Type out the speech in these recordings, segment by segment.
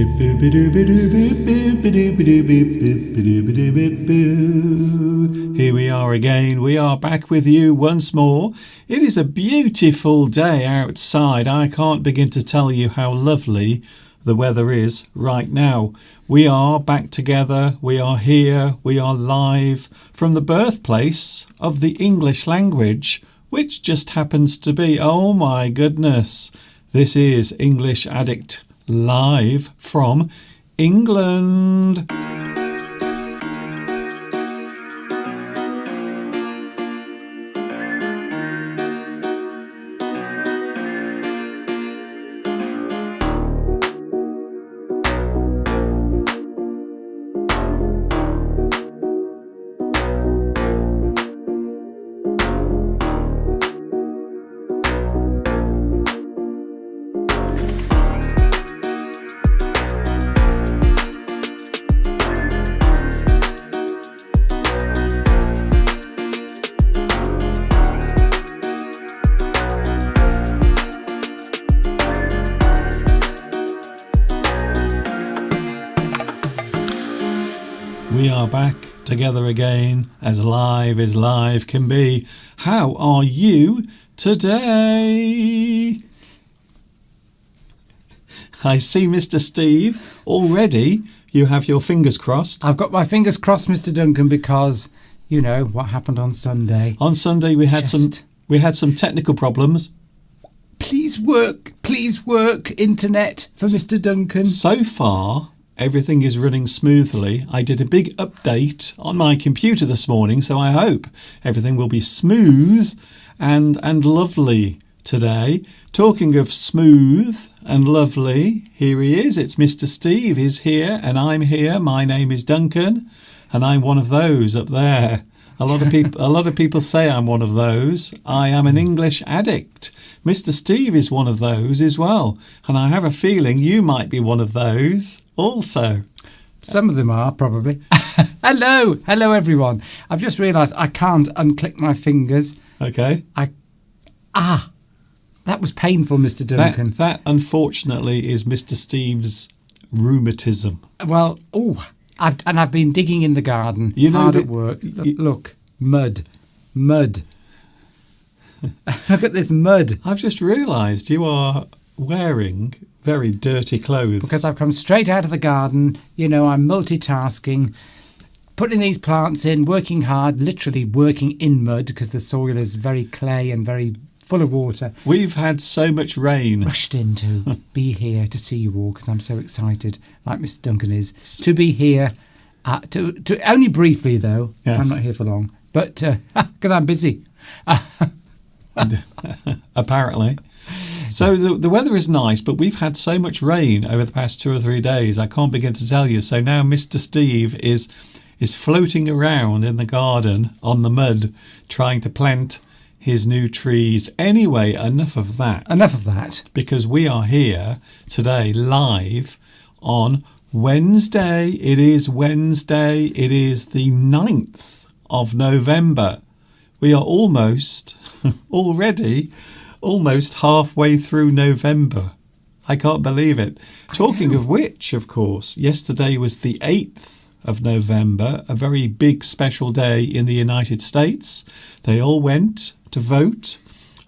Here we are again. We are back with you once more. It is a beautiful day outside. I can't begin to tell you how lovely the weather is right now. We are back together. We are here. We are live from the birthplace of the English language, which just happens to be, oh my goodness, this is English Addict live from England. We are back together again, as live can be. How are you today? I see, Mr. Steve, already you have your fingers crossed. I've got my fingers crossed, Mr. Duncan, because you know what happened on Sunday. On Sunday we had some technical problems. Please work, internet for Mr. Duncan. So far, everything is running smoothly. I did a big update on my computer this morning, so I hope everything will be smooth and lovely today. Talking of smooth and lovely, here he is. It's Mr. Steve. He's here and I'm here. My name is Duncan and I'm one of those up there. A lot of people say I'm one of those. I am an English addict. Mr. Steve is one of those as well, and I have a feeling you might be one of those also. Some of them are, probably. Hello everyone. I've just realised I can't unclick my fingers. Okay. That was painful, Mr. Duncan. That unfortunately is Mr. Steve's rheumatism. Well, I've been digging in the garden, hard at work. Look, mud. Look at this mud. I've just realised you are wearing very dirty clothes. Because I've come straight out of the garden. You know, I'm multitasking, putting these plants in, working hard, literally working in mud because the soil is very clay and very full of water. We've had so much rain. Rushed in to be here to see you all because I'm so excited, like Mr. Duncan is, to be here. To only briefly, though. Yes. I'm not here for long. But because I'm busy. Apparently. So the weather is nice, but we've had so much rain over the past 2 or 3 days, I can't begin to tell you. So now Mr. Steve is floating around in the garden on the mud, trying to plant his new trees. Anyway, enough of that. Because we are here today live on Wednesday. It is Wednesday. It is the 9th of November. We are almost halfway through November. I can't believe it. Talking of which, of course, yesterday was the 8th of November, a very big special day in the United States. They all went to vote.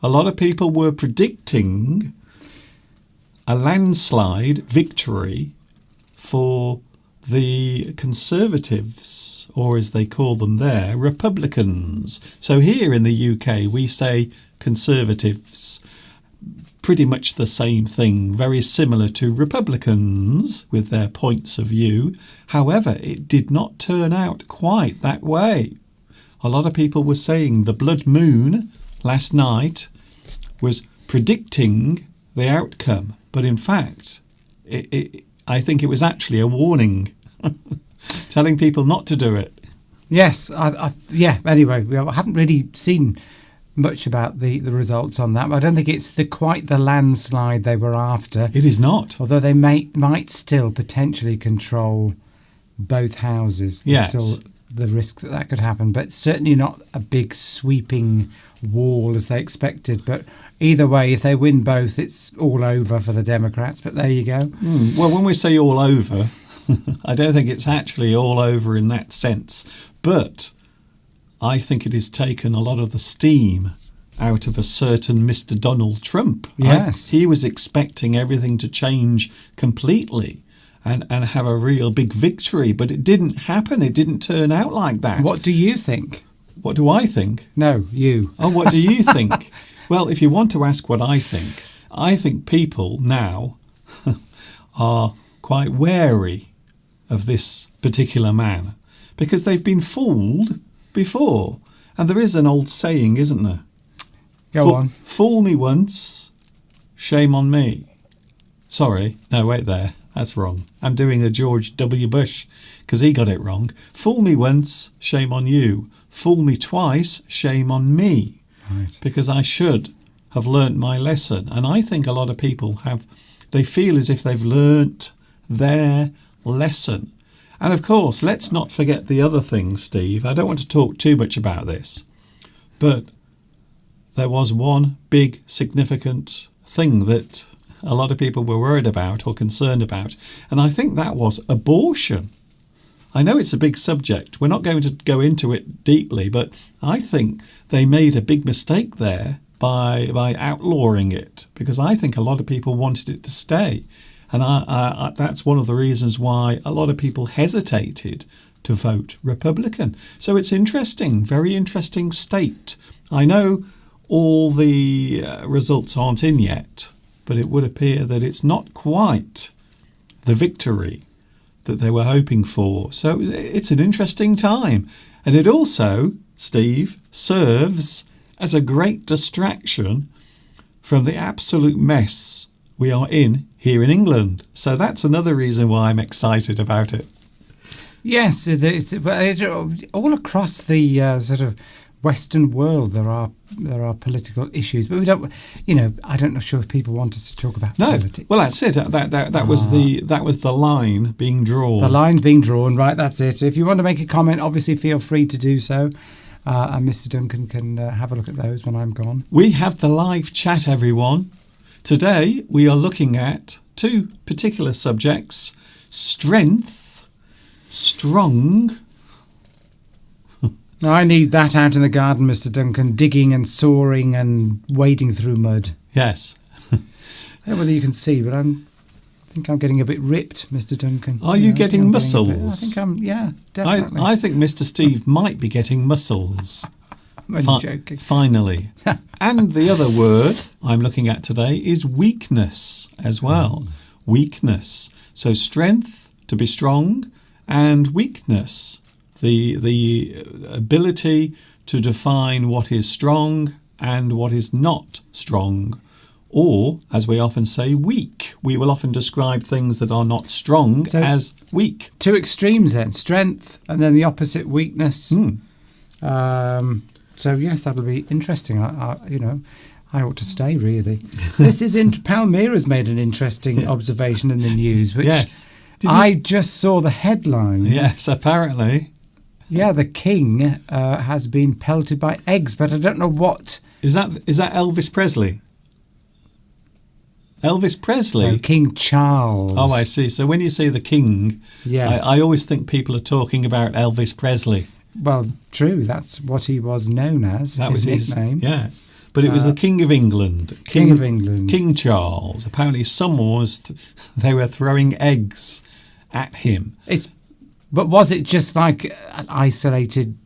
A lot of people were predicting a landslide victory for the Conservatives, or as they call them there, Republicans. So here in the UK we say Conservatives, pretty much the same thing, very similar to Republicans with their points of view. However, it did not turn out quite that way. A lot of people were saying the blood moon last night was predicting the outcome, but in fact I think it was actually a warning telling people not to do it. Yes, anyway, we haven't really seen much about the results on that, but I don't think it's quite the landslide they were after. It is not. Although they might still potentially control both houses. Yes. the risk that could happen, but certainly not a big sweeping wall as they expected. But either way, if they win both, it's all over for the Democrats. But there you go. Well, when we say all over, I don't think it's actually all over in that sense. But I think it has taken a lot of the steam out of a certain Mr. Donald Trump. Yes. He was expecting everything to change completely and have a real big victory, but it didn't happen. It didn't turn out like that. What do you think? What do I think? No, you. Oh, what do you think? Well, if you want to ask what I think people now are quite wary of this particular man because they've been fooled before. And there is an old saying, isn't there? Go on. Fool me once, shame on me. Sorry, no, wait there. That's wrong. I'm doing a George W. Bush because he got it wrong. Fool me once, shame on you. Fool me twice, shame on me. Right. Because I should have learnt my lesson. And I think a lot of people they feel as if they've learnt their lesson. And of course, let's not forget the other thing, Steve. I don't want to talk too much about this, but there was one big significant thing that a lot of people were worried about or concerned about, and I think that was abortion. I know it's a big subject. We're not going to go into it deeply, but I think they made a big mistake there by outlawing it, because I think a lot of people wanted it to stay. And I that's one of the reasons why a lot of people hesitated to vote Republican. So it's interesting, very interesting state. I know all the results aren't in yet, but it would appear that it's not quite the victory that they were hoping for. So it's an interesting time. And it also, Steve, serves as a great distraction from the absolute mess we are in here in England. So that's another reason why I'm excited about it. Yes, all across the sort of Western world there are political issues, but we don't. I don't know sure if people wanted to talk about politics. Well, that's it. That was the line being drawn. The line's being drawn, right? That's it. If you want to make a comment, obviously feel free to do so, and Mr. Duncan can have a look at those when I'm gone. We have the live chat, everyone. Today we are looking at two particular subjects: strength, strong. I need that out in the garden, Mr. Duncan, digging and sawing and wading through mud. Yes. I don't know whether you can see, but I think I'm getting a bit ripped, Mr. Duncan. Are you getting muscles? I think I'm, yeah, definitely. I think Mr. Steve might be getting muscles. I'm only joking. Finally. And the other word I'm looking at today is weakness as well. Weakness. So strength, to be strong, and weakness. The ability to define what is strong and what is not strong. Or, as we often say, weak. We will often describe things that are not strong as weak. Two extremes then, strength and then the opposite, weakness. So yes, that'll be interesting. I ought to stay, really. This is Palmyra's made an interesting observation in the news, which I just saw the headlines. Yes, apparently. Yeah, the king has been pelted by eggs, but I don't know what. Is that Elvis Presley? Elvis Presley? No, King Charles. Oh, I see. So when you say the king, yes. I always think people are talking about Elvis Presley. Well, true. That's what he was known as. That was his nickname. Yes. But it was the King of England. King of England. King Charles. Apparently someone they were throwing eggs at him. But was it just like an isolated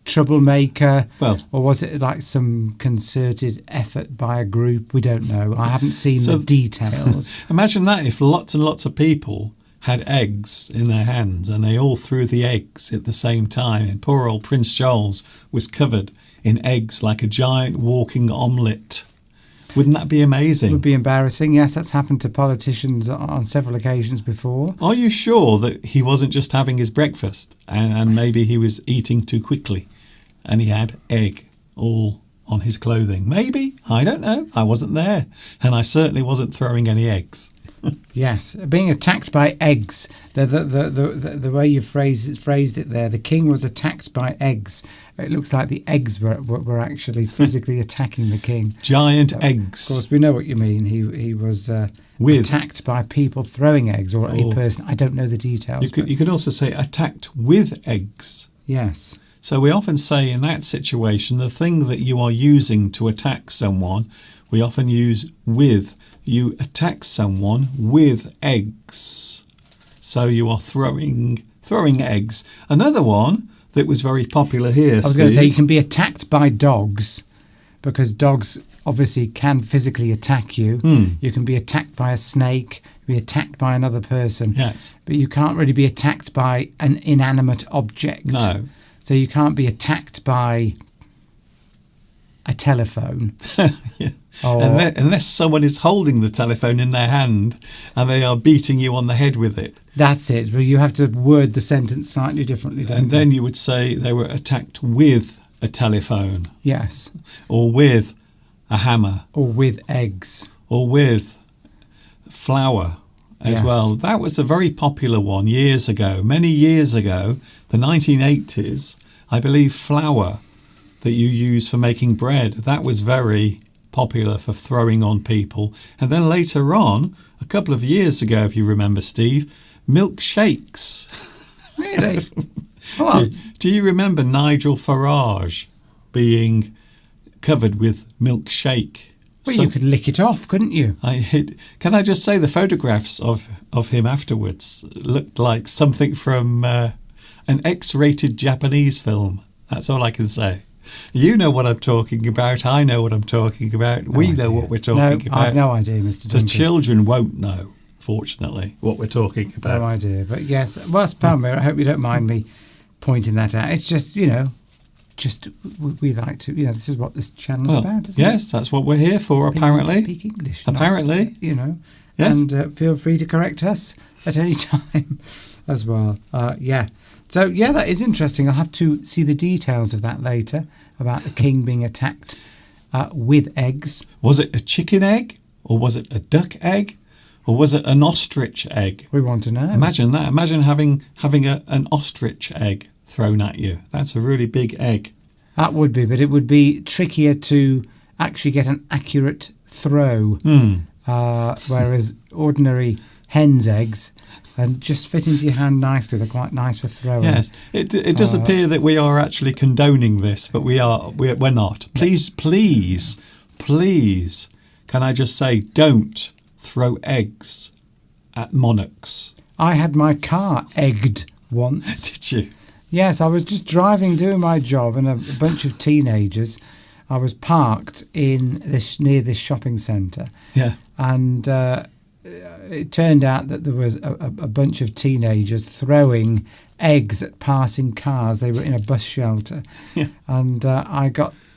troublemaker? Well, or was it like some concerted effort by a group? We don't know. I haven't seen the details. Imagine that if lots and lots of people had eggs in their hands and they all threw the eggs at the same time, and poor old Prince Charles was covered in eggs like a giant walking omelette. Wouldn't that be amazing? It would be embarrassing. Yes, that's happened to politicians on several occasions before. Are you sure that he wasn't just having his breakfast and maybe he was eating too quickly and he had egg all on his clothing? Maybe. I don't know. I wasn't there. And I certainly wasn't throwing any eggs. Yes, being attacked by eggs. The way you phrased it there, the king was attacked by eggs. It looks like the eggs were actually physically attacking the king. Giant eggs. Of course, we know what you mean. He was attacked by people throwing eggs, or a person. I don't know the details. You could also say attacked with eggs. Yes. So we often say in that situation, the thing that you are using to attack someone, we often use with. You attack someone with eggs. So you are throwing eggs. Another one that was very popular here, I was going to say you can be attacked by dogs, because dogs obviously can physically attack you. You can be attacked by a snake, be attacked by another person. Yes. But you can't really be attacked by an inanimate object. No. So you can't be attacked by a telephone. Yeah. Unless someone is holding the telephone in their hand and they are beating you on the head with it. That's it. But you have to word the sentence slightly differently, don't you? And then you would say they were attacked with a telephone. Yes. Or with a hammer. Or with eggs. Or with flour as well. That was a very popular one years ago. Many years ago, the 1980s, I believe flour that you use for making bread, that was very popular for throwing on people. And then later on, a couple of years ago, if you remember, Steve, milkshakes. Really? Well, do you remember Nigel Farage being covered with milkshake? Well, you could lick it off, couldn't you? Can I just say the photographs of him afterwards looked like something from an X-rated Japanese film. That's all I can say. You know what I'm talking about. I know what I'm talking about. We know what we're talking about. I have no idea, Mr. Duncan. The children won't know, fortunately, what we're talking about. No idea. But yes, well, Palmer, I hope you don't mind me pointing that out. It's just, we like to, this is what this channel is about, isn't it? Yes, that's what we're here for, apparently. Speak English. Apparently. Yes. And feel free to correct us at any time as well. So, that is interesting. I'll have to see the details of that later, about the king being attacked with eggs. Was it a chicken egg? Or was it a duck egg? Or was it an ostrich egg? We want to know. Imagine that. Imagine having an ostrich egg thrown at you. That's a really big egg. That would be, but it would be trickier to actually get an accurate throw. Whereas ordinary hen's eggs and just fit into your hand nicely. They're quite nice for throwing. Yes, it does appear that we are actually condoning this, but we're not. Please, can I just say, don't throw eggs at monarchs. I had my car egged once. Did you? Yes, I was just driving, doing my job, and a bunch of teenagers. I was parked near this shopping centre. Yeah, and it turned out that there was a bunch of teenagers throwing eggs at passing cars. They were in a bus shelter, and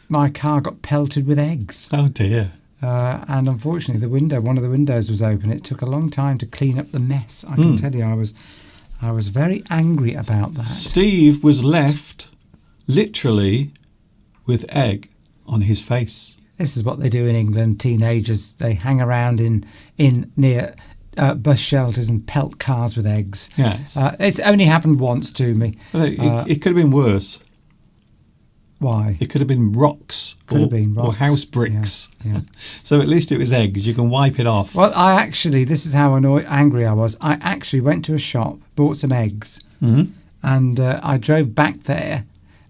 my car got pelted with eggs. Oh dear! And unfortunately, one of the windows was open. It took a long time to clean up the mess. I can tell you, I was very angry about that. Steve was left literally with egg on his face. This is what they do in England. Teenagers, they hang around in near bus shelters and pelt cars with eggs. Yes. It's only happened once to me. It could have been worse. Why? It could have been rocks. Or house bricks. Yeah. So at least it was eggs. You can wipe it off. Well, this is how angry I was. I actually went to a shop, bought some eggs, and I drove back there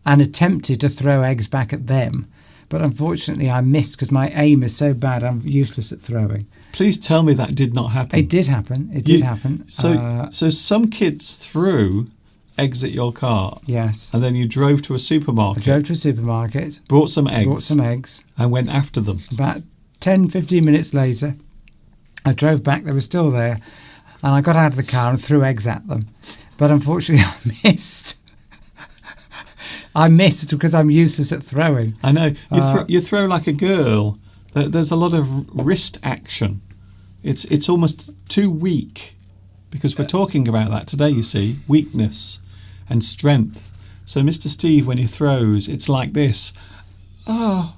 and attempted to throw eggs back at them. But unfortunately, I missed because my aim is so bad, I'm useless at throwing. Please tell me that did not happen. It did happen. It did happen. So some kids threw eggs at your car. Yes. And then you drove to a supermarket. I drove to a supermarket. Bought some eggs. And went after them. About 10, 15 minutes later, I drove back. They were still there. And I got out of the car and threw eggs at them. But unfortunately, I missed. I missed because I'm useless at throwing. I know. You throw like a girl. There's a lot of wrist action. It's almost too weak. Because we're talking about that today, you see. Weakness and strength. So Mr. Steve, when he throws, it's like this. Oh.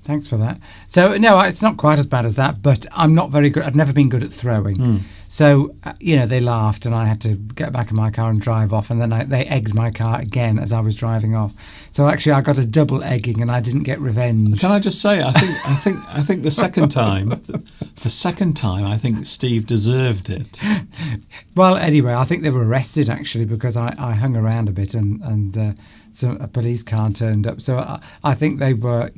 Thanks for that. So, no, it's not quite as bad as that, but I'm not very good. I've never been good at throwing. So, they laughed and I had to get back in my car and drive off. And then they egged my car again as I was driving off. So, actually, I got a double egging and I didn't get revenge. Can I just say, I think the second time, I think Steve deserved it. Well, anyway, I think they were arrested, actually, because I hung around a bit and so a police car turned up. So, I think they were,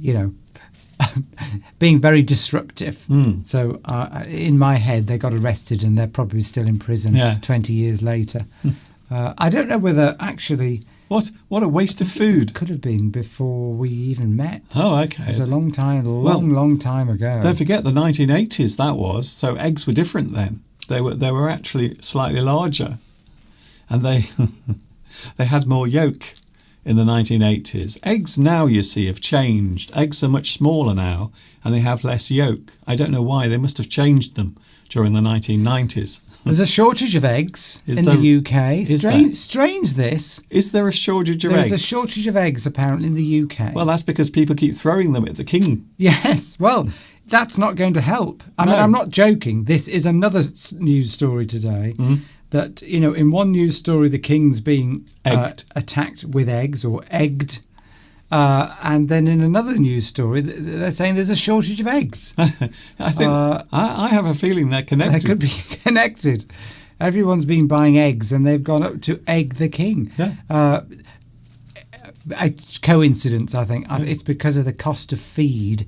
being very disruptive. So in my head, they got arrested and they're probably still in prison 20 years later. I don't know whether actually... What a waste of food. Could have been before we even met. Oh, okay. It was a long time ago. Don't forget the 1980s, that was. So eggs were different then. They were actually slightly larger. And they they had more yolk in the 1980s. Eggs now, you see, have changed. Eggs are much smaller now and they have less yolk. I don't know why. They must have changed them during the 1990s. There's a shortage of eggs in the UK. Strange this. Is there a shortage of eggs? There's a shortage of eggs apparently in the UK. Well, that's because people keep throwing them at the king. Yes, well, that's not going to help. I mean, I'm not joking. This is another news story today. That, in one news story, the king's being attacked with eggs or egged. And then in another news story, they're saying there's a shortage of eggs. I think I have a feeling they're connected. They could be connected. Everyone's been buying eggs and they've gone up to egg the king. Yeah. A coincidence, I think. It's because of the cost of feed.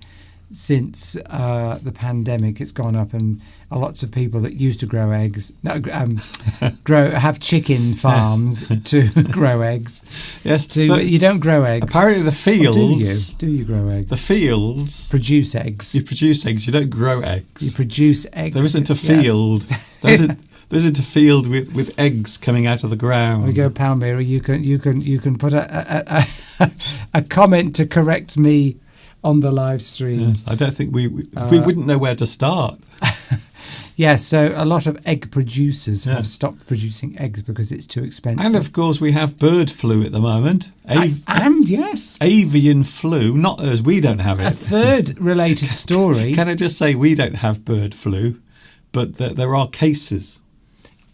Since the pandemic, it's gone up, and lots of people that used to grow eggs, have chicken farms to grow eggs. Yes, you don't grow eggs. Apparently, the fields. Do you grow eggs? The fields produce eggs. You produce eggs. You don't grow eggs. You produce eggs. There isn't a field. Yes. There isn't a field with eggs coming out of the ground. We go, Palmyra. You can put a comment to correct me on the live stream. Yes, I don't think we wouldn't know where to start. Yes, so a lot of egg producers have stopped producing eggs because it's too expensive. And of course we have bird flu at the moment. Yes. Avian flu, not as we don't have it. A third related story. Can I just say we don't have bird flu, but there are cases.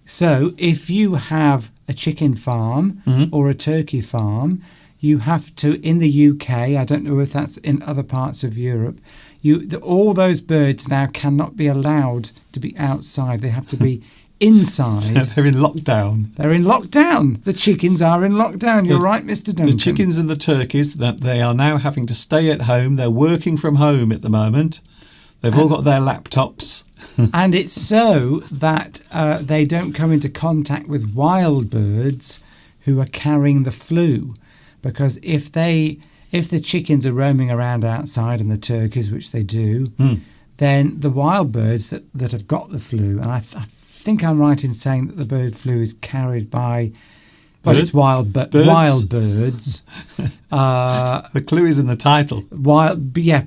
So if you have a chicken farm or a turkey farm, you have to, in the UK, I don't know if that's in other parts of Europe, all those birds now cannot be allowed to be outside. They have to be inside. They're in lockdown. They're in lockdown. The chickens are in lockdown. You're right, Mr. Duncan. The chickens and the turkeys, that they are now having to stay at home. They're working from home at the moment. They've all got their laptops. And it's so that they don't come into contact with wild birds who are carrying the flu. Because if the chickens are roaming around outside and the turkeys, which they do, then the wild birds that have got the flu, and I think I'm right in saying that the bird flu is carried by, it's wild birds. The clue is in the title. But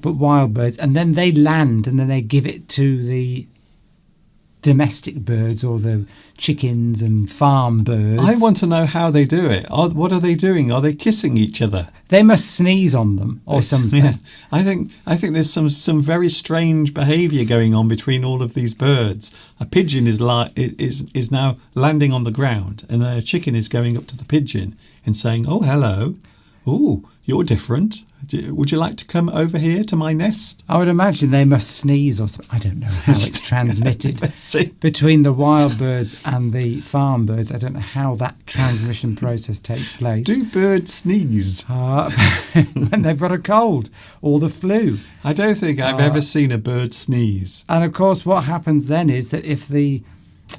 wild birds, and then they land and then they give it to the domestic birds or the chickens and farm birds. I want to know how they do it. What are they doing? Are they kissing each other? They must sneeze on them or something. Yeah. I think there's some very strange behaviour going on between all of these birds. A pigeon is now landing on the ground, and a chicken is going up to the pigeon and saying, "Oh, hello. Oh, you're different. Would you like to come over here to my nest?" I would imagine they must sneeze or something. I don't know how it's transmitted between the wild birds and the farm birds. I don't know how that transmission process takes place. Do birds sneeze? When they've got a cold or the flu. I don't think I've ever seen a bird sneeze. And of course what happens then is that if the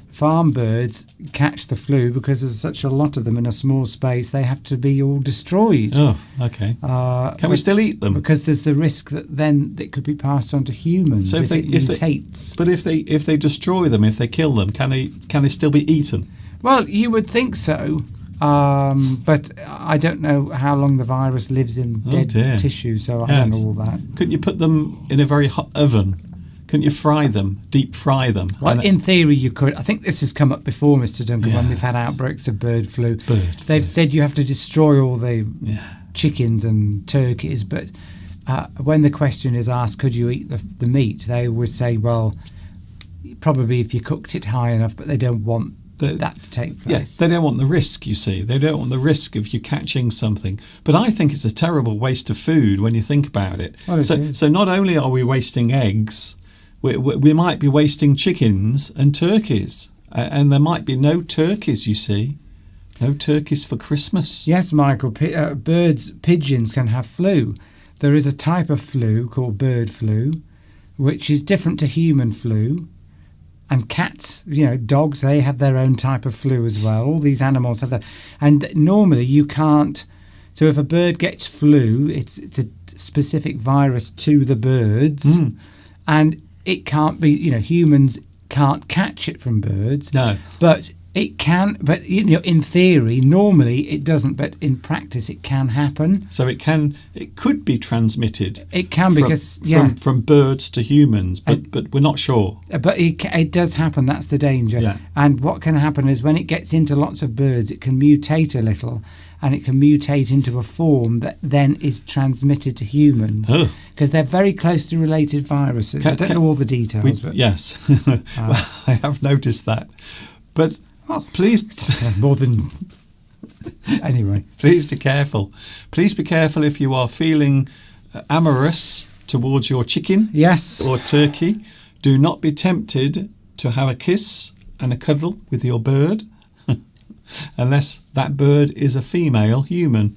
farm birds catch the flu, because there's such a lot of them in a small space, they have to be all destroyed. Oh, okay. Can we still eat them? Because there's the risk that then it could be passed on to humans if it mutates. But if they destroy them, if they kill them, can they still be eaten? Well, you would think so. But I don't know how long the virus lives in dead tissue, so I don't know all that. Couldn't you put them in a very hot oven? Couldn't you fry them, deep fry them? Well, in theory you could. I think this has come up before, Mr. Duncan, when we've had outbreaks of bird flu. They've said you have to destroy all the chickens and turkeys, but when the question is asked, could you eat the meat, they would say, well, probably if you cooked it high enough, but they don't want that to take place. Yes, they don't want the risk, you see. They don't want the risk of you catching something. But I think it's a terrible waste of food when you think about it. Well, so not only are we wasting eggs, we might be wasting chickens and turkeys. And there might be no turkeys, you see. No turkeys for Christmas. Yes, Michael, pigeons can have flu. There is a type of flu called bird flu, which is different to human flu. And cats, dogs, they have their own type of flu as well. All these animals have that. And normally you can't. So if a bird gets flu, it's a specific virus to the birds. And it can't be, humans can't catch it from birds. No. But it can, but in theory, normally it doesn't, but in practice it can happen. So it could be transmitted. It can from birds to humans, but we're not sure. But it does happen. That's the danger. Yeah. And what can happen is when it gets into lots of birds, it can mutate a little, and it can mutate into a form that then is transmitted to humans because they're very closely related viruses. I don't know all the details. But yes, well, I have noticed that, but. Please, more than anyway. Please be careful. Please be careful if you are feeling amorous towards your chicken, yes, or turkey. Do not be tempted to have a kiss and a cuddle with your bird, unless that bird is a female human,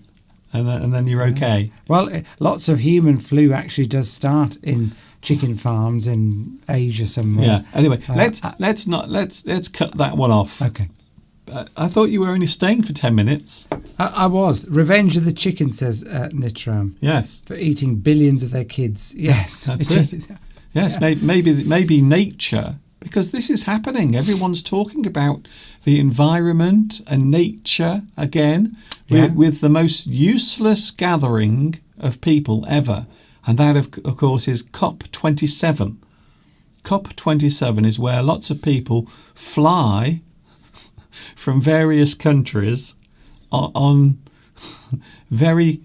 and then you're okay. Well, lots of human flu actually does start in chicken farms in Asia somewhere. Yeah. Anyway, let's cut that one off. Okay. I thought you were only staying for 10 minutes. I was. Revenge of the chicken, says Nitram. Yes. For eating billions of their kids. Yes. That's it. Yes. Yeah. Maybe nature, because this is happening. Everyone's talking about the environment and nature again, with the most useless gathering of people ever. And that, of course, is COP27. COP27 is where lots of people fly from various countries on very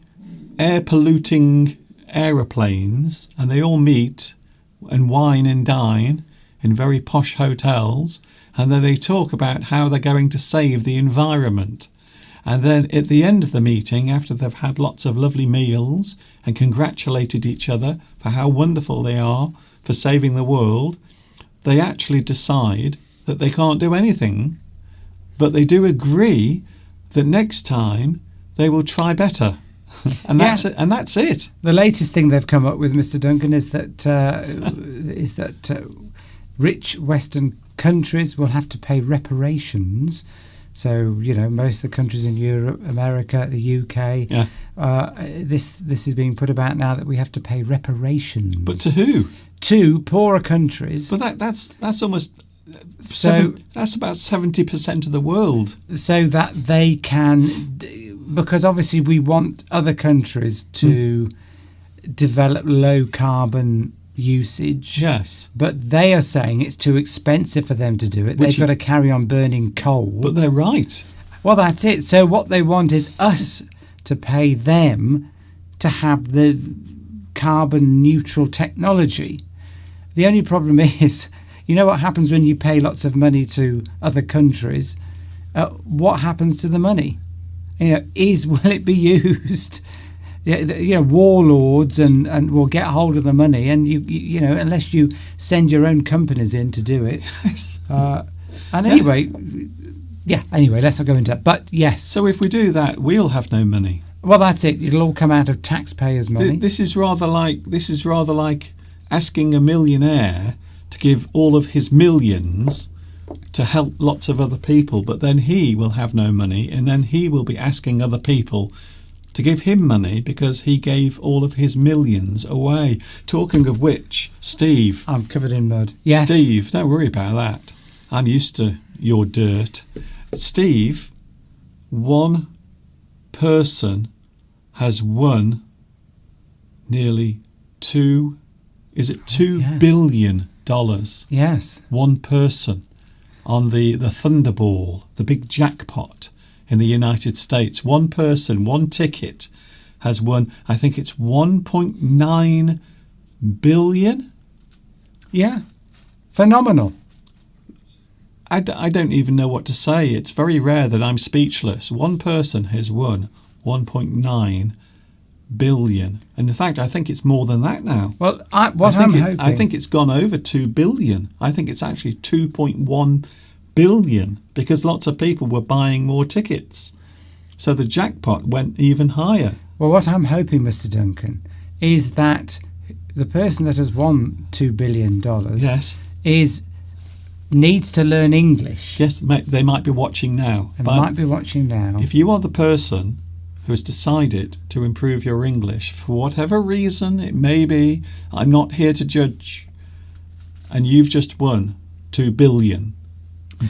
air-polluting aeroplanes, and they all meet and wine and dine in very posh hotels, and then they talk about how they're going to save the environment. And then at the end of the meeting, after they've had lots of lovely meals and congratulated each other for how wonderful they are for saving the world, they actually decide that they can't do anything, but they do agree that next time they will try better. And that's it. And that's it. The latest thing they've come up with, Mr. Duncan, is that rich Western countries will have to pay reparations. So, most of the countries in Europe, America, the UK, this is being put about now that we have to pay reparations. But to who? To poorer countries. But that's almost that's about 70% of the world. So that they can, because obviously we want other countries to develop low carbon usage. Yes. But they are saying it's too expensive for them to do it. They've got to carry on burning coal. But they're right. Well, that's it. So what they want is us to pay them to have the carbon neutral technology. The only problem is, what happens when you pay lots of money to other countries? What happens to the money? Will it be used? Warlords and will get hold of the money, and you unless you send your own companies in to do it. Anyway, let's not go into that. But yes. So if we do that, we'll have no money. Well, that's it. It'll all come out of taxpayers' money. This is rather like asking a millionaire to give all of his millions to help lots of other people, but then he will have no money, and then he will be asking other people to give him money because he gave all of his millions away. Talking of which, Steve. I'm covered in mud. Yes. Steve, don't worry about that. I'm used to your dirt. Steve, one person has won nearly $2 billion. Yes. One person on the Thunderball, the big jackpot in the United States. One person, one ticket has won, I think it's 1.9 billion. Yeah. Phenomenal. I don't even know what to say. It's very rare that I'm speechless. One person has won 1.9 billion. And in fact, I think it's more than that now. Well, I'm hoping... I think it's gone over 2 billion. I think it's actually 2.1 billion because lots of people were buying more tickets. So the jackpot went even higher. Well, what I'm hoping, Mr. Duncan, is that the person that has won $2 billion needs to learn English. Yes, they might be watching now. They might be watching now. If you are the person who has decided to improve your English for whatever reason it may be, I'm not here to judge, and you've just won 2 billion. I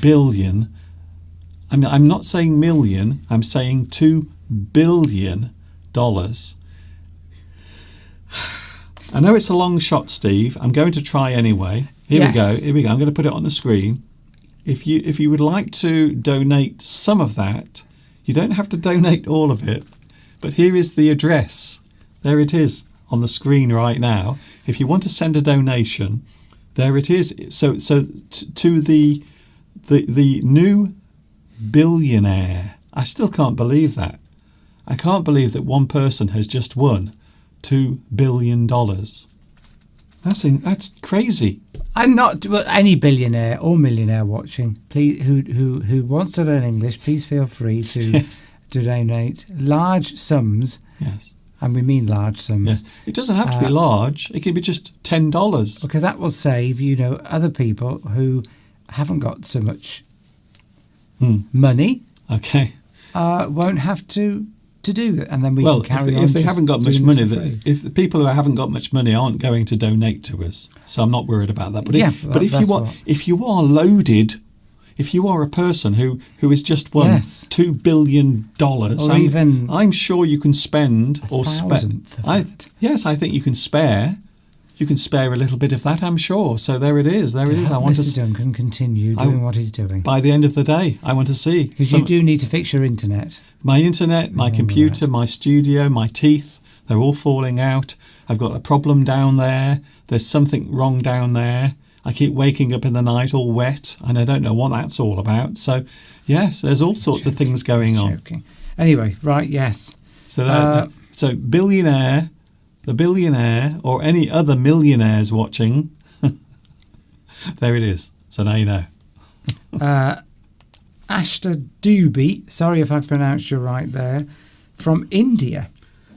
mean, I'm not saying million, I'm saying $2 billion. I know it's a long shot, Steve. I'm going to try anyway. Here we go. I'm going to put it on the screen. If you would like to donate some of that, you don't have to donate all of it. But here is the address. There it is on the screen right now. If you want to send a donation, there it is. So to the new billionaire. I still can't believe that. I can't believe that one person has just won $2 billion. That's crazy. I'm not any billionaire or millionaire watching. Please, who wants to learn English, please feel free to donate large sums. Yes, and we mean large sums. Yes, it doesn't have to be large. It can be just $10 because that will save other people who haven't got so much money. Okay, won't have to do that, and then we can carry on. If they haven't got much money, if the people who haven't got much money aren't going to donate to us, so I'm not worried about that. But if you are loaded, if you are a person who has just won $2 billion, I'm sure you can spend or spend. Yes, I think you can spare. You can spare a little bit of that, I'm sure. So there it is. I want Mr. Duncan continue doing what he's doing. By the end of the day, I want to see. Because you do need to fix your internet. My internet, my computer, my studio, my teeth, they're all falling out. I've got a problem down there. There's something wrong down there. I keep waking up in the night all wet, and I don't know what that's all about. So, yes, there's all sorts of things going on. Anyway, right, yes. So billionaire... The billionaire or any other millionaires watching, there it is. So now you know. Ashta Doobie, sorry if I've pronounced you right there, from India.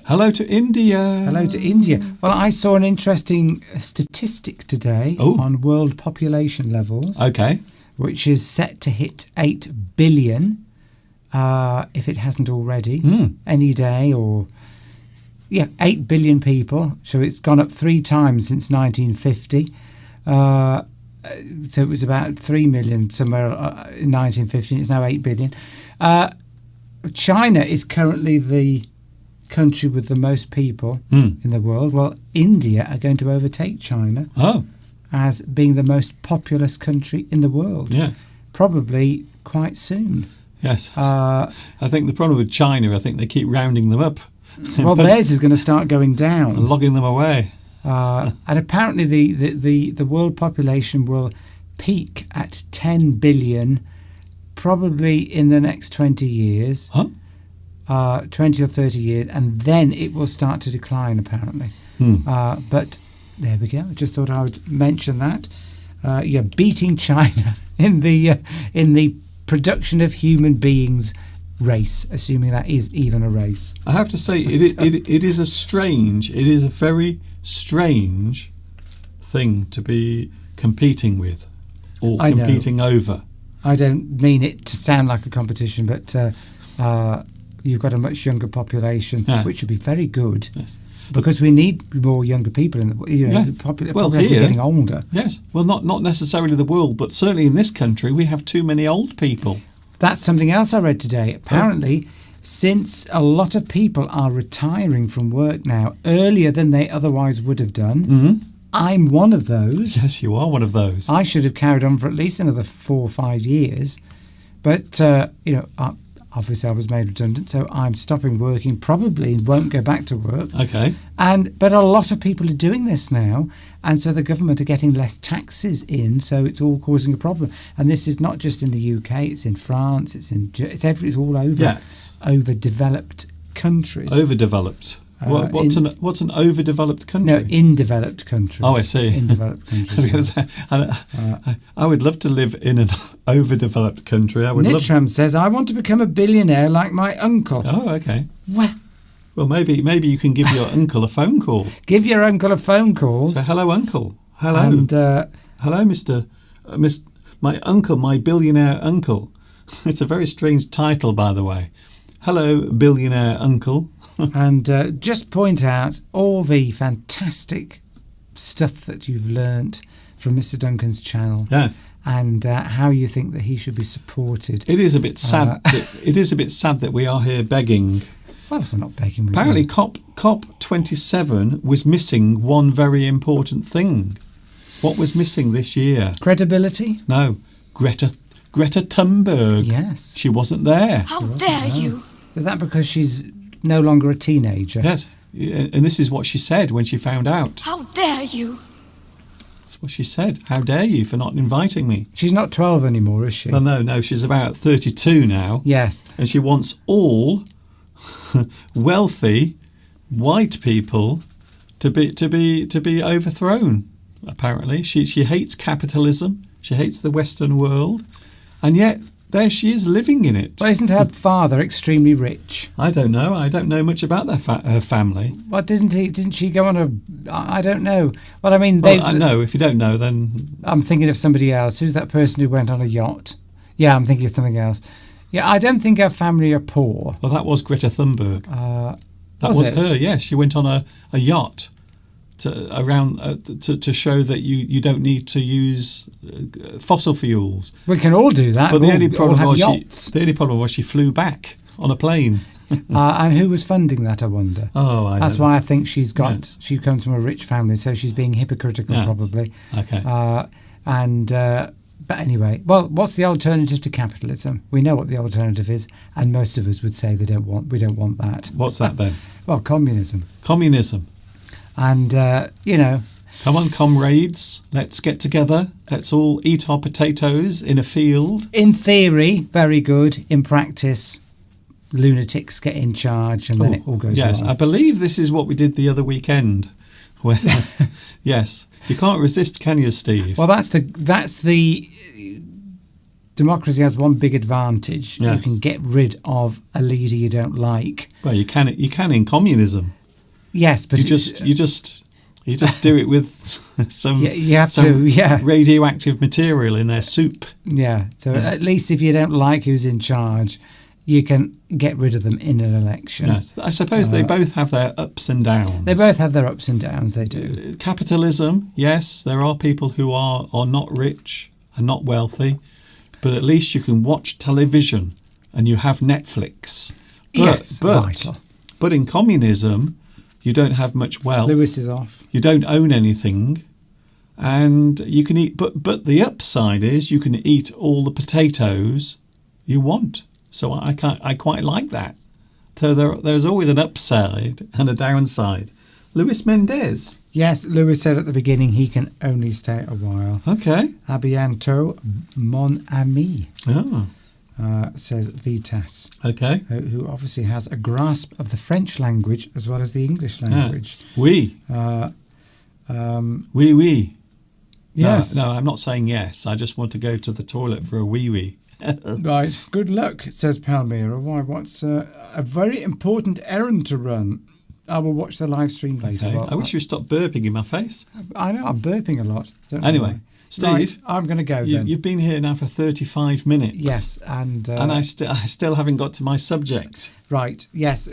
Hello to India. Hello to India. Well, I saw an interesting statistic today on world population levels. Okay. Which is set to hit 8 billion, if it hasn't already, any day or... Yeah, 8 billion people. So it's gone up 3 times since 1950. So it was about 3 million somewhere in 1950. It's now 8 billion. China is currently the country with the most people in the world. Well, India are going to overtake China as being the most populous country in the world. Yeah. Probably quite soon. Yes. I think the problem with China, I think they keep rounding them up. Well, theirs is going to start going down. And logging them away. And apparently the world population will peak at 10 billion probably in the next 20 years. 20 or 30 years, and then it will start to decline, apparently. But there we go. I just thought I would mention that. You're beating China in the production of human beings race, assuming that is even a race. I have to say, it is a very strange thing to be competing with or competing over. I don't mean it to sound like a competition, but you've got a much younger population, which would be very good. Yes. Because we need more younger people in the population getting older. Yes, well, not necessarily the world, but certainly in this country, we have too many old people. That's something else I read today. Apparently, since a lot of people are retiring from work now earlier than they otherwise would have done, I'm one of those. Yes, you are one of those. I should have carried on for at least another 4 or 5 years. But, obviously I was made redundant, so I'm stopping working, probably won't go back to work. Okay. But a lot of people are doing this now, and so the government are getting less taxes in, so it's all causing a problem. And this is not just in the UK; it's in France, it's all over. Yes. Overdeveloped countries. Overdeveloped. What's an overdeveloped country? No, in developed countries. Oh, I see. In developed countries. I would love to live in an overdeveloped country. Nitram says, I want to become a billionaire like my uncle. Oh, okay. Well, maybe you can give your uncle a phone call. Give your uncle a phone call. So, hello, uncle. Hello. And, hello, my uncle, my billionaire uncle. It's a very strange title, by the way. Hello, billionaire uncle. And just point out all the fantastic stuff that you've learnt from Mr. Duncan's channel. Yeah. And how you think that he should be supported. It is a bit sad. It is a bit sad that we are here begging. Well, it's not begging. Apparently, COP27 was missing one very important thing. What was missing this year? Credibility? No, Greta Thunberg. Yes. She wasn't there. How dare you? Is that because she's no longer a teenager? Yes. And this is what she said when she found out. How dare you? That's what she said. How dare you for not inviting me? She's not 12 anymore, is she? Well, no, she's about 32 now. Yes. And she wants all wealthy white people to be overthrown. Apparently, she hates capitalism. She hates the Western world, and yet there she is living in it. Well, isn't her father extremely rich? I don't know. I don't know much about her family. Well, didn't she go on a? I don't know. Well, I mean, I know. If you don't know, then I'm thinking of somebody else. Who's that person who went on a yacht? Yeah, I'm thinking of something else. Yeah, I don't think her family are poor. Well, that was Greta Thunberg. That was it? her. Yes, she went on a yacht to show that you don't need to use fossil fuels. We can all do that. But the only problem was she flew back on a plane. And who was funding that, I wonder? Oh, that's why I think she comes from a rich family, so she's being hypocritical, probably. Okay. But anyway, well, what's the alternative to capitalism? We know what the alternative is, and most of us would say we don't want that. What's that then? Well, communism. Communism. And, Come on, comrades, let's get together. Let's all eat our potatoes in a field. In theory, very good. In practice, lunatics get in charge and then it all goes wrong. Yes, I believe this is what we did the other weekend. Where, yes, you can't resist, can you, Steve? Well, that's the democracy has one big advantage. Yes. You can get rid of a leader you don't like. Well, you can in communism. Yes, but you just do it with some radioactive material in their soup. Yeah. So at least if you don't like who's in charge, you can get rid of them in an election. Yes. I suppose they both have their ups and downs. They both have their ups and downs, they do. Capitalism, yes, there are people who are not rich and not wealthy, but at least you can watch television and you have Netflix. Vital. But in communism, you don't have much wealth. Lewis is off. You don't own anything. And you can eat, but the upside is you can eat all the potatoes you want. So I quite like that. So there's always an upside and a downside. Luis Mendez. Yes, Lewis said at the beginning he can only stay a while. Okay. A bientôt, mon ami. Oh. Says Vitas. Okay. Who obviously has a grasp of the French language as well as the English language. Oui. Oui. Yes. No, I'm not saying yes. I just want to go to the toilet for a wee. Right. Good luck, says Palmyra. Why? What's a very important errand to run? I will watch the live stream later. Okay. Well, I wish you would stop burping in my face. I know, I'm burping a lot. Anyway, Steve, right, I'm going to go then. You've been here now for 35 minutes. Yes, and I still haven't got to my subject. Right, yes.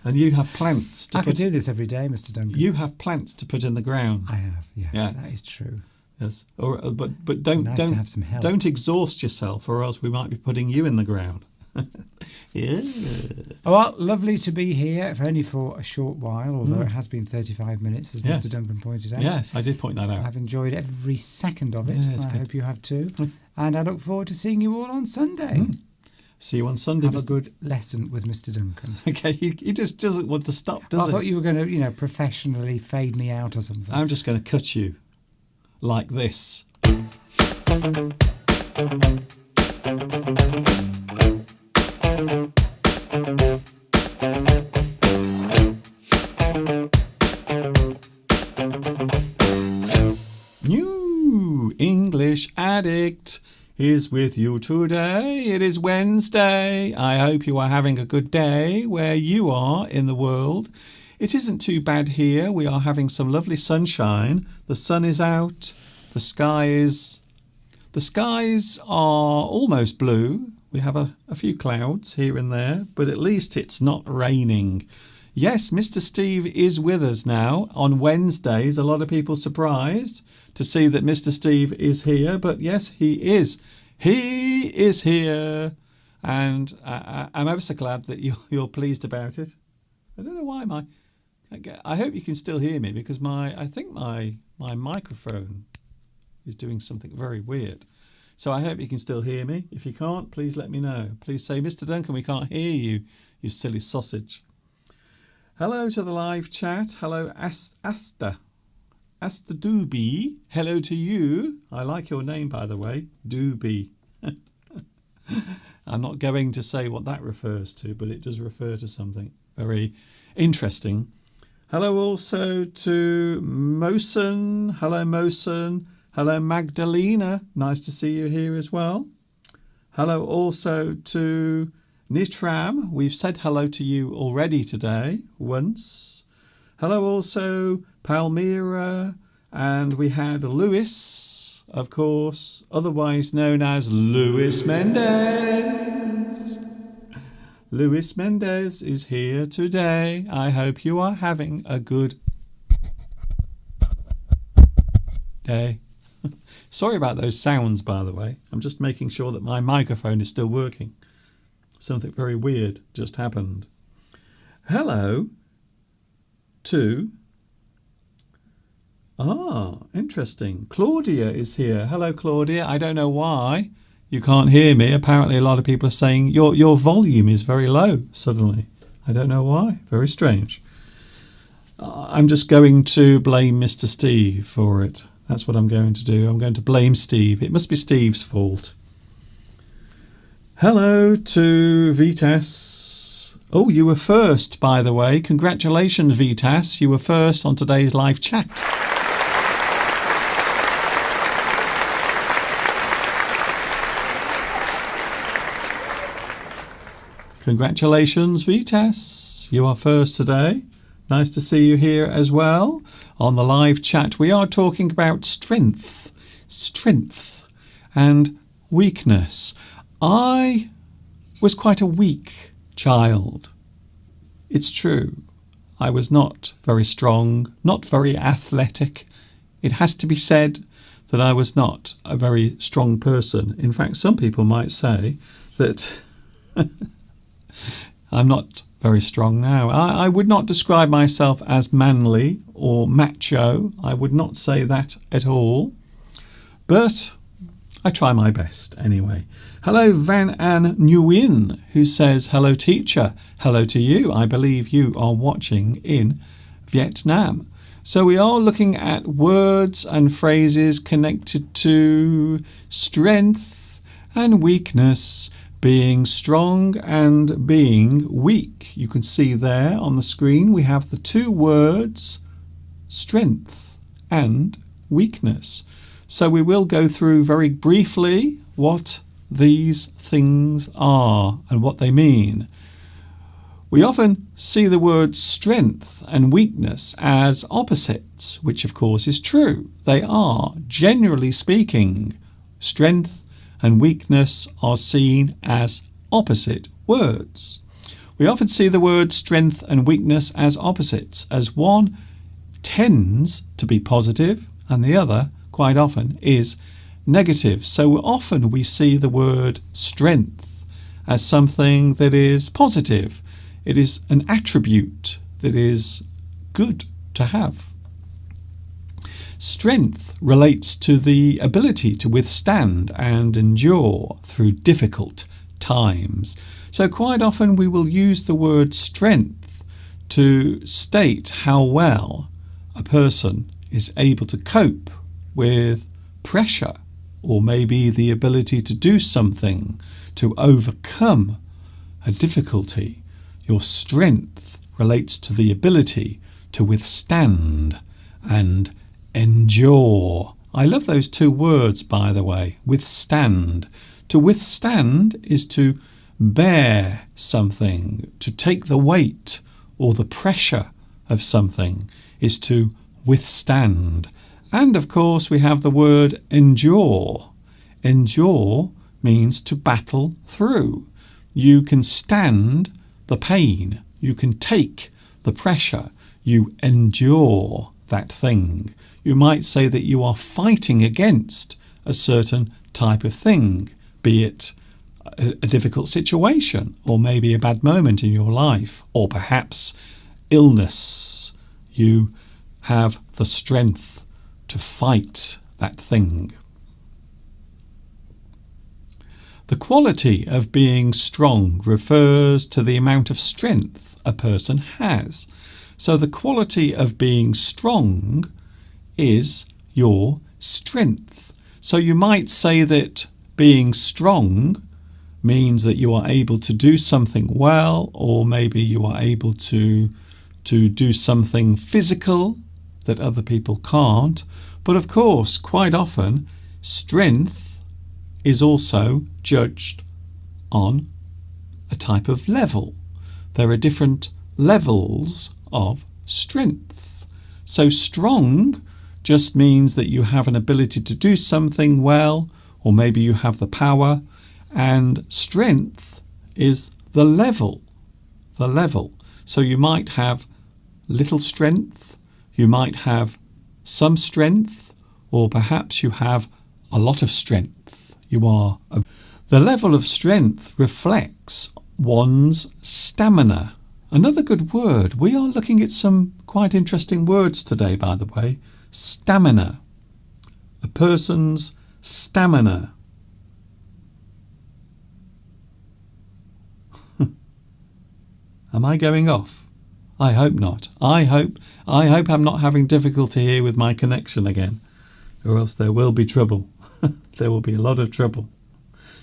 And you have plants to I could do this every day, Mr. Duncan. You have plants to put in the ground. I have, yes, that is true. Yes, but don't nice to have some help. Don't exhaust yourself, or else we might be putting you in the ground. Yeah. Well, lovely to be here, if only for a short while, although it has been 35 minutes, as Mr. Duncan pointed out. Yes, I did point that out. I've enjoyed every second of it. Yeah, I hope you have too. And I look forward to seeing you all on Sunday. See you on Sunday. Have a good lesson with Mr. Duncan. Okay, he just doesn't want to stop, does he? I thought you were going to, professionally fade me out or something. I'm just going to cut you like this. New English Addict is with you today. It is Wednesday. I hope you are having a good day where you are in the world. It isn't too bad here. We are having some lovely sunshine. The sun is out. The skies are almost blue. We have a few clouds here and there, but at least it's not raining. Yes, Mr. Steve is with us now on Wednesdays. A lot of people surprised to see that Mr. Steve is here, but yes, he is. He is here, and I'm ever so glad that you're pleased about it. I don't know why I hope you can still hear me, because I think my microphone is doing something very weird. So I hope you can still hear me. If you can't, please let me know. Please say, Mr. Duncan, we can't hear you, you silly sausage. Hello to the live chat. Hello, Asta Doobie. Hello to you. I like your name, by the way, Doobie. I'm not going to say what that refers to, but it does refer to something very interesting. Hello also to Mosen. Hello, Mosen. Hello, Magdalena. Nice to see you here as well. Hello also to Nitram. We've said hello to you already today, once. Hello also, Palmyra. And we had Lewis, of course, otherwise known as Luis Mendez. Luis Mendez is here today. I hope you are having a good day. Sorry about those sounds, by the way. I'm just making sure that my microphone is still working. Something very weird just happened. Hello to... interesting. Claudia is here. Hello, Claudia. I don't know why you can't hear me. Apparently a lot of people are saying your volume is very low suddenly. I don't know why. Very strange. I'm just going to blame Mr. Steve for it. That's what I'm going to do. I'm going to blame Steve. It must be Steve's fault. Hello to Vitas. Oh, you were first, by the way. Congratulations, Vitas. You were first on today's live chat. Congratulations, Vitas. You are first today. Nice to see you here as well. On the live chat, we are talking about strength and weakness. I was quite a weak child. It's true. I was not very strong, not very athletic. It has to be said that I was not a very strong person. In fact, some people might say that I'm not very strong now. I would not describe myself as manly or macho. I would not say that at all. But I try my best anyway. Hello, Van An Nguyen, who says, hello, teacher. Hello to you. I believe you are watching in Vietnam. So we are looking at words and phrases connected to strength and weakness, being strong and being weak. You can see there on the screen we have the two words strength and weakness. So we will go through very briefly what these things are and what they mean. We often see the words strength and weakness as opposites, which of course is true. They are, generally speaking. Strength and weakness are seen as opposite words. We often see the words strength and weakness as opposites, as one tends to be positive and the other, quite often, is negative. So often we see the word strength as something that is positive. It is an attribute that is good to have. Strength relates to the ability to withstand and endure through difficult times. So quite often we will use the word strength to state how well a person is able to cope with pressure, or maybe the ability to do something to overcome a difficulty. Your strength relates to the ability to withstand and endure. I love those two words, by the way, withstand. To withstand is to bear something, to take the weight or the pressure of something is to withstand. And of course we have the word endure. Endure means to battle through. You can stand the pain, you can take the pressure, you endure that thing. You might say that you are fighting against a certain type of thing, be it a difficult situation, or maybe a bad moment in your life, or perhaps illness. You have the strength to fight that thing. The quality of being strong refers to the amount of strength a person has. So the quality of being strong is your strength. So you might say that being strong means that you are able to do something well, or maybe you are able to do something physical that other people can't. But of course, quite often, strength is also judged on a type of level. There are different levels of strength. So strong just means that you have an ability to do something well, or maybe you have the power, and strength is the level. So you might have little strength, you might have some strength, or perhaps you have a lot of strength. The level of strength reflects one's stamina. Another good word. We are looking at some quite interesting words today, by the way. Stamina. A person's stamina. Am I going off? I hope not. I hope I'm not having difficulty here with my connection again, or else there will be trouble. There will be a lot of trouble.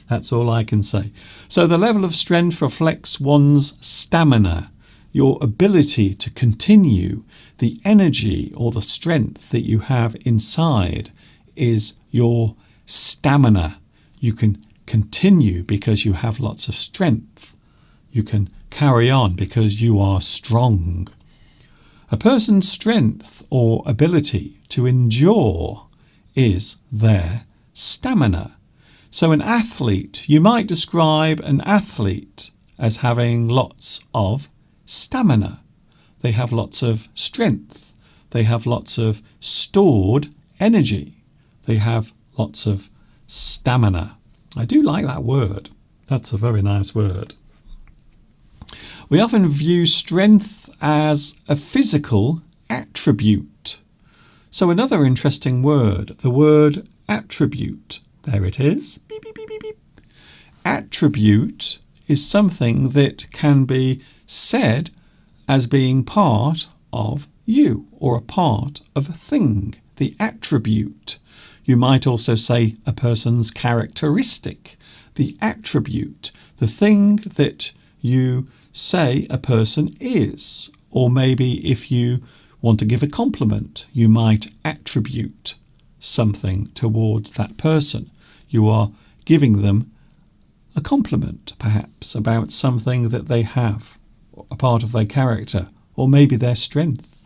That's all I can say. So the level of strength reflects one's stamina, your ability to continue. The energy or the strength that you have inside is your stamina. You can continue because you have lots of strength. You can carry on because you are strong. A person's strength or ability to endure is their stamina. So an athlete, you might describe an athlete as having lots of stamina. They have lots of strength. They have lots of stored energy. They have lots of stamina. I do like that word. That's a very nice word. We often view strength as a physical attribute. So another interesting word, the word attribute. There it is. Beep, beep, beep, beep, beep. Attribute is something that can be said as being part of you, or a part of a thing. The attribute. You might also say a person's characteristic. The attribute. The thing that you say a person is. Or maybe if you want to give a compliment, you might attribute something towards that person. You are giving them a compliment, perhaps, about something that they have, a part of their character, or maybe their strength.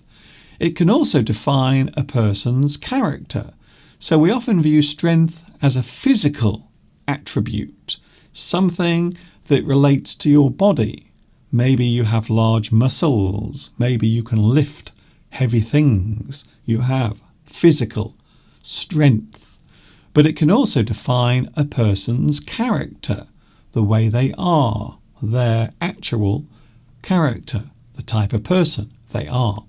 It can also define a person's character. So we often view strength as a physical attribute, something that relates to your body. Maybe you have large muscles. Maybe you can lift heavy things. You have physical strength. But it can also define a person's character, the way they are, their actual character, the type of person they are.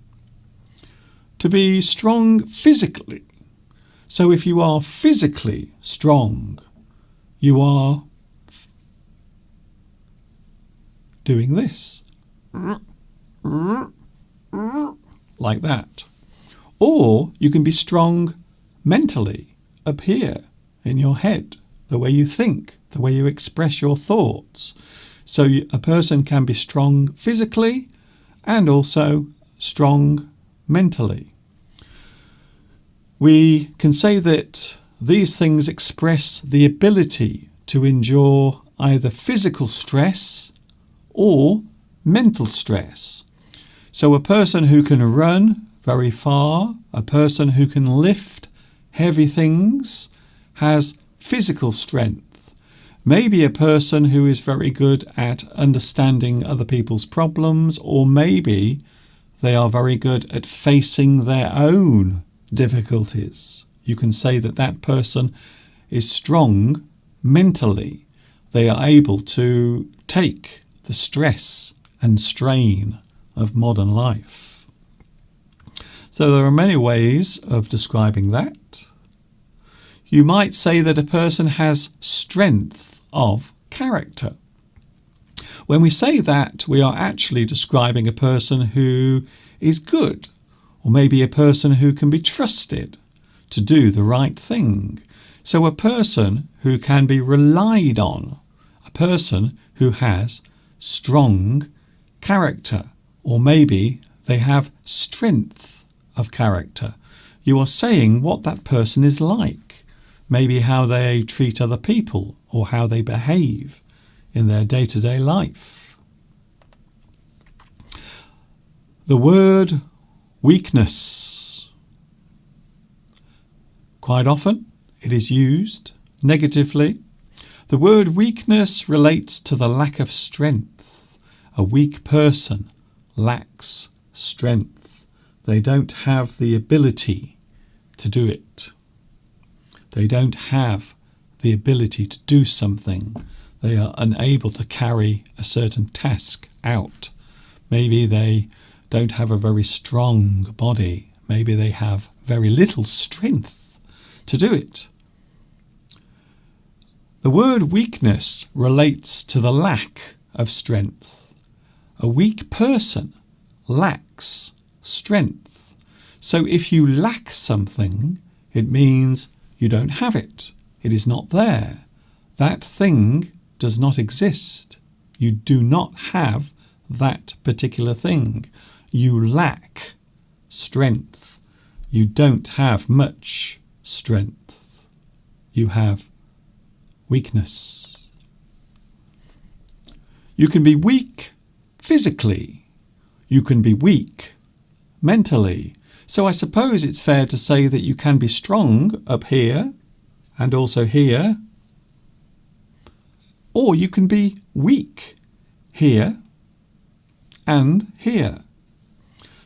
To be strong physically. So if you are physically strong, you are doing this. Like that. Or you can be strong mentally, up here in your head, the way you think, the way you express your thoughts. So a person can be strong physically and also strong mentally. We can say that these things express the ability to endure either physical stress or mental stress. So a person who can run very far, a person who can lift heavy things, has physical strength. Maybe a person who is very good at understanding other people's problems, or maybe they are very good at facing their own difficulties. You can say that that person is strong mentally. They are able to take the stress and strain of modern life. So there are many ways of describing that. You might say that a person has strength of character. When we say that, we are actually describing a person who is good, or maybe a person who can be trusted to do the right thing. So a person who can be relied on, a person who has strong character, or maybe they have strength of character. You are saying what that person is like, maybe how they treat other people or how they behave in their day-to-day life. The word weakness. Quite often it is used negatively. The word weakness relates to the lack of strength. A weak person lacks strength. They don't have the ability to do it. They don't have the ability to do something. They are unable to carry a certain task out. Maybe they don't have a very strong body. Maybe they have very little strength to do it. The word weakness relates to the lack of strength. A weak person lacks strength. So if you lack something, it means you don't have it. It is not there. That thing does not exist. You do not have that particular thing. You lack strength. You don't have much strength. You have weakness. You can be weak physically. You can be weak mentally. So I suppose it's fair to say that you can be strong up here and also here, or you can be weak here and here.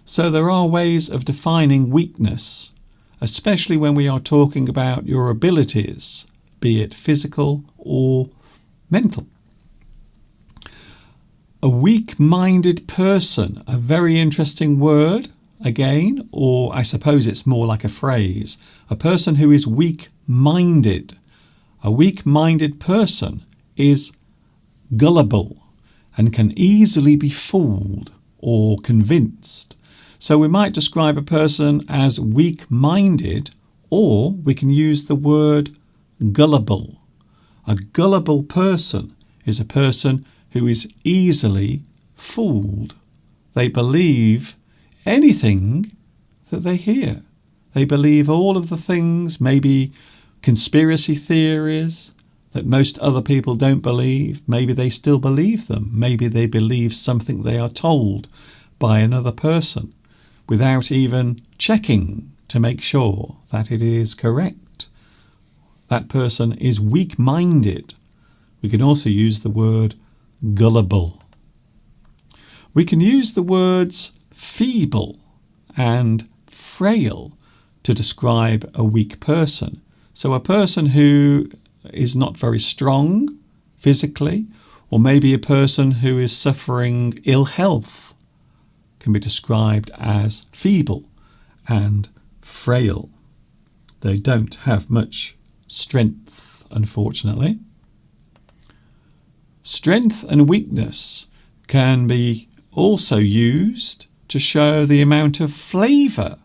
So there are ways of defining weakness, especially when we are talking about your abilities, be it physical or mental. A weak-minded person, a very interesting word again, or I suppose it's more like a phrase. A person who is weak-minded. A weak-minded person is gullible and can easily be fooled or convinced. So we might describe a person as weak-minded, or we can use the word gullible. A gullible person is a person who is easily fooled. They believe anything that they hear. They believe all of the things, maybe conspiracy theories that most other people don't believe. Maybe they still believe them. Maybe they believe something they are told by another person without even checking to make sure that it is correct. That person is weak-minded. We can also use the word gullible. We can use the words feeble and frail to describe a weak person. So a person who is not very strong physically, or maybe a person who is suffering ill health, can be described as feeble and frail. They don't have much strength, unfortunately. Strength and weakness can be also used to show the amount of flavour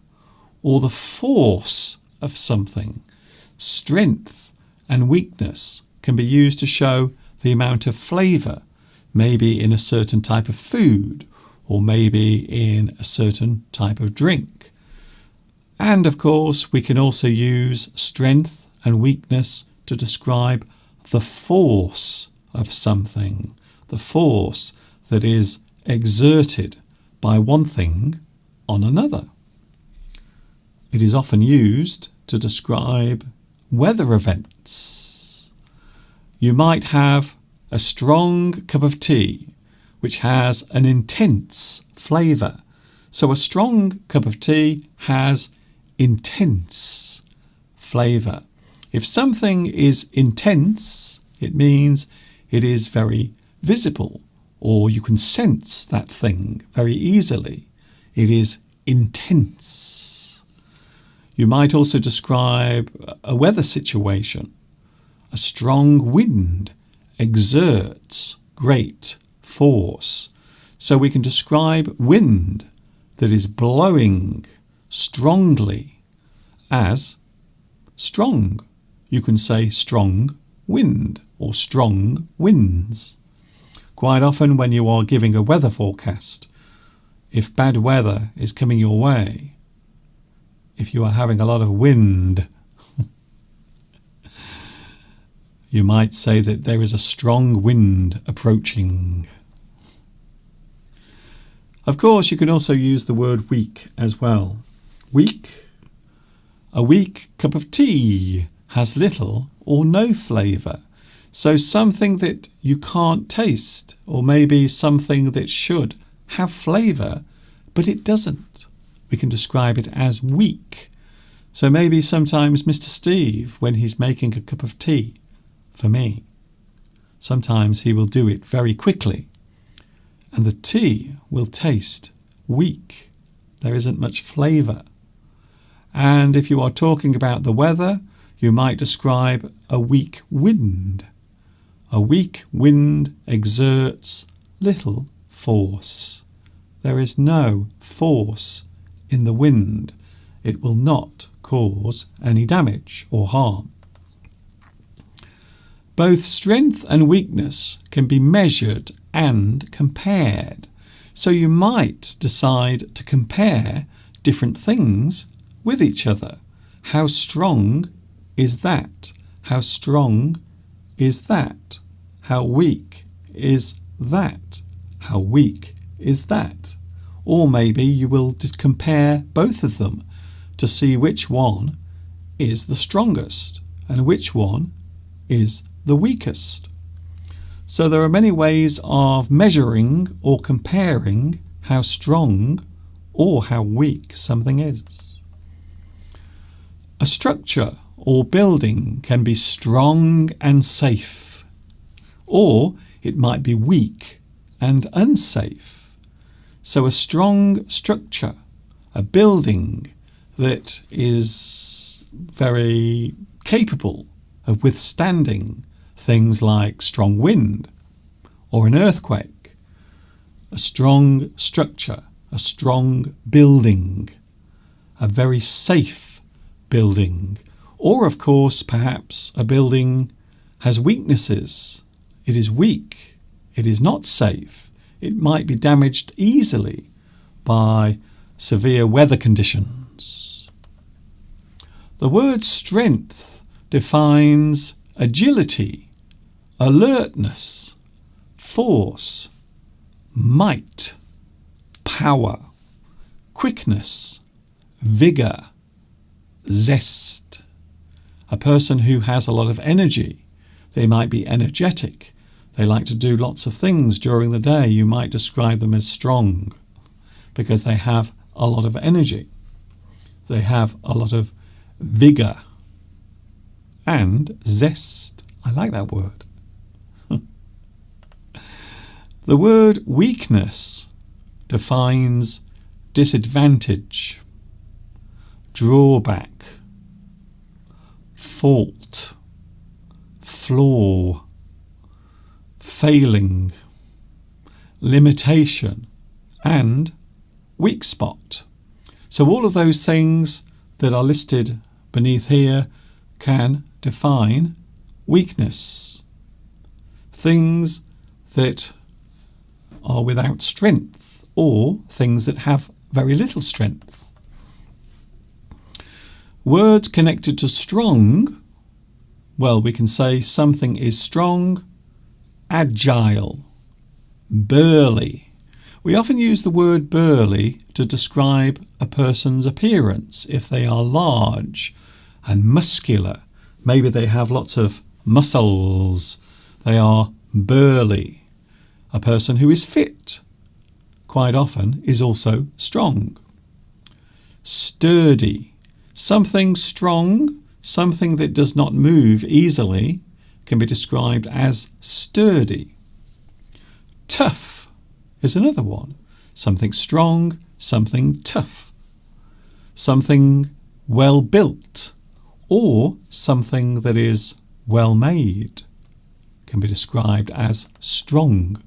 or the force of something. Strength and weakness can be used to show the amount of flavour, maybe in a certain type of food or maybe in a certain type of drink. And of course, we can also use strength and weakness to describe the force of something, the force that is exerted by one thing on another. It is often used to describe weather events. You might have a strong cup of tea which has an intense flavour. So a strong cup of tea has intense flavour. If something is intense, it means it is very visible, or you can sense that thing very easily. It is intense. You might also describe a weather situation. A strong wind exerts great force. So we can describe wind that is blowing strongly as strong. You can say strong wind or strong winds. Quite often when you are giving a weather forecast, if bad weather is coming your way, if you are having a lot of wind, you might say that there is a strong wind approaching. Of course, you can also use the word weak as well. Weak. A weak cup of tea has little or no flavour. So something that you can't taste, or maybe something that should have flavour, but it doesn't. We can describe it as weak. So maybe sometimes Mr. Steve, when he's making a cup of tea for me, sometimes he will do it very quickly, and the tea will taste weak. There isn't much flavour. And if you are talking about the weather, you might describe a weak wind. A weak wind exerts little force. There is no force in the wind. It will not cause any damage or harm. Both strength and weakness can be measured and compared. So you might decide to compare different things with each other. How strong is that? How strong is that? How weak is that? How weak is that? Or maybe you will compare both of them to see which one is the strongest and which one is the weakest. So there are many ways of measuring or comparing how strong or how weak something is. A structure or building can be strong and safe, or it might be weak and unsafe. So a strong structure, a building that is very capable of withstanding things like strong wind or an earthquake. A strong structure, a strong building, a very safe building. Or, of course, perhaps a building has weaknesses. It is weak. It is not safe. It might be damaged easily by severe weather conditions. The word strength defines agility, alertness, force, might, power, quickness, vigour, zest. A person who has a lot of energy, they might be energetic. They like to do lots of things during the day. You might describe them as strong because they have a lot of energy. They have a lot of vigour and zest. I like that word. The word weakness defines disadvantage, drawback, fault, flaw, failing, limitation, and weak spot. So all of those things that are listed beneath here can define weakness. Things that are without strength, or things that have very little strength. Words connected to strong, well, we can say something is strong, agile, burly. We often use the word burly to describe a person's appearance. If they are large and muscular, maybe they have lots of muscles, they are burly. A person who is fit, quite often, is also strong. Sturdy. Something strong, something that does not move easily, can be described as sturdy. Tough is another one. Something strong, something tough. Something well built, or something that is well made, can be described as strong.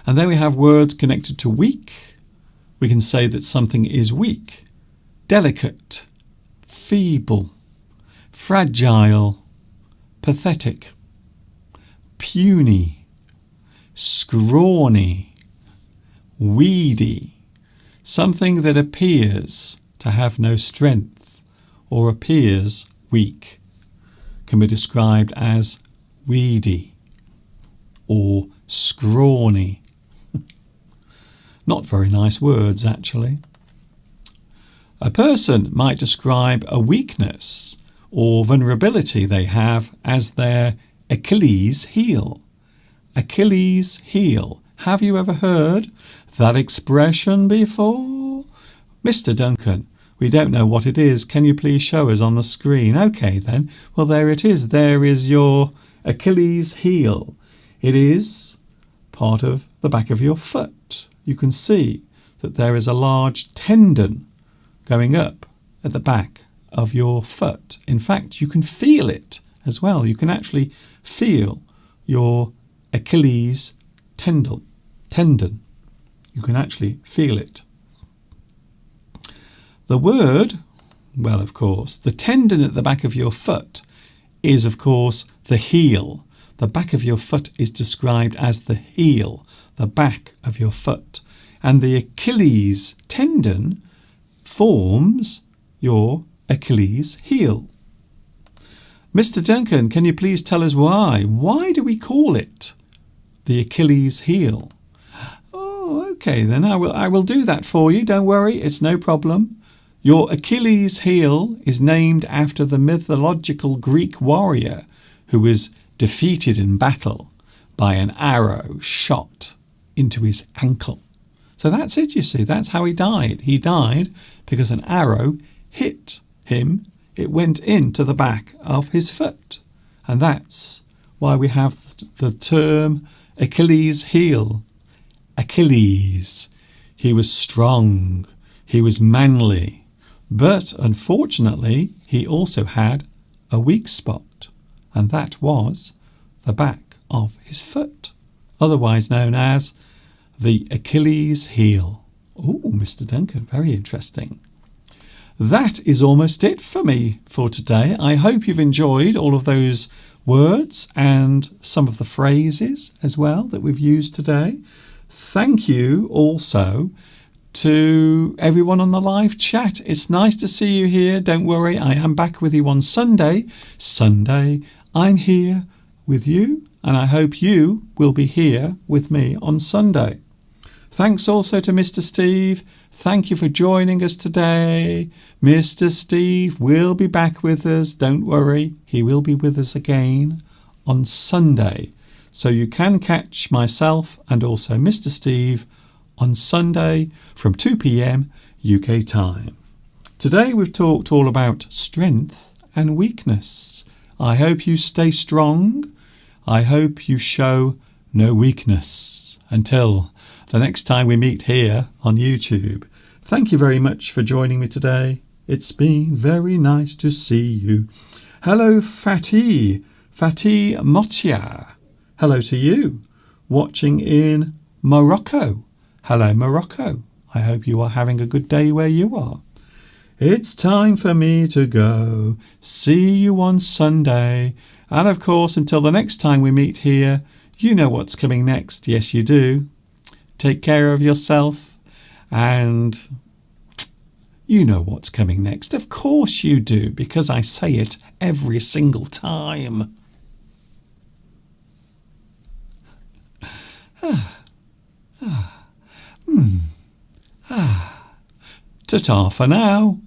And then we have words connected to weak. We can say that something is weak, delicate, feeble, fragile, pathetic, puny, scrawny, weedy, something that appears to have no strength or appears weak, can be described as weedy or scrawny. Not very nice words, actually. A person might describe a weakness or vulnerability they have as their Achilles heel. Achilles heel. Have you ever heard that expression before? Mr. Duncan, we don't know what it is. Can you please show us on the screen? Okay then. Well, there it is. There is your Achilles heel. It is part of the back of your foot. You can see that there is a large tendon going up at the back of your foot. In fact, you can feel it as well. You can actually feel your Achilles tendon. You can actually feel it. The word, well, of course, the tendon at the back of your foot is, of course, the heel. The back of your foot is described as the heel, the back of your foot. And the Achilles tendon forms your Achilles heel. Mr. Duncan, can you please tell us why? Why do we call it the Achilles heel? Oh, okay, then I will do that for you. Don't worry, it's no problem. Your Achilles heel is named after the mythological Greek warrior who was defeated in battle by an arrow shot into his ankle. So that's it, you see. That's how he died. He died because an arrow hit him. It went into the back of his foot. And that's why we have the term Achilles heel. Achilles. He was strong. He was manly. But unfortunately, he also had a weak spot. And that was the back of his foot, otherwise known as the Achilles heel. Oh, Mr. Duncan, very interesting. That is almost it for me for today. I hope you've enjoyed all of those words and some of the phrases as well that we've used today. Thank you also to everyone on the live chat. It's nice to see you here. Don't worry, I am back with you on Sunday. I'm here with you, and I hope you will be here with me on Sunday. Thanks also to Mr. Steve. Thank you for joining us today. Mr. Steve will be back with us. Don't worry, he will be with us again on Sunday. So you can catch myself and also Mr. Steve on Sunday from 2 p.m. UK time. Today we've talked all about strength and weakness. I hope you stay strong. I hope you show no weakness. Until the next time we meet here on YouTube. Thank you very much for joining me today. It's been very nice to see you. Hello, Fatih Motia. Hello to you. watching in Morocco. Hello, Morocco. I hope you are having a good day where you are. It's time for me to go. See you on Sunday. And of course, until the next time we meet here, you know what's coming next. Yes, you do. Take care of yourself. And you know what's coming next. Of course you do, because I say it every single time. Ta-ta for now.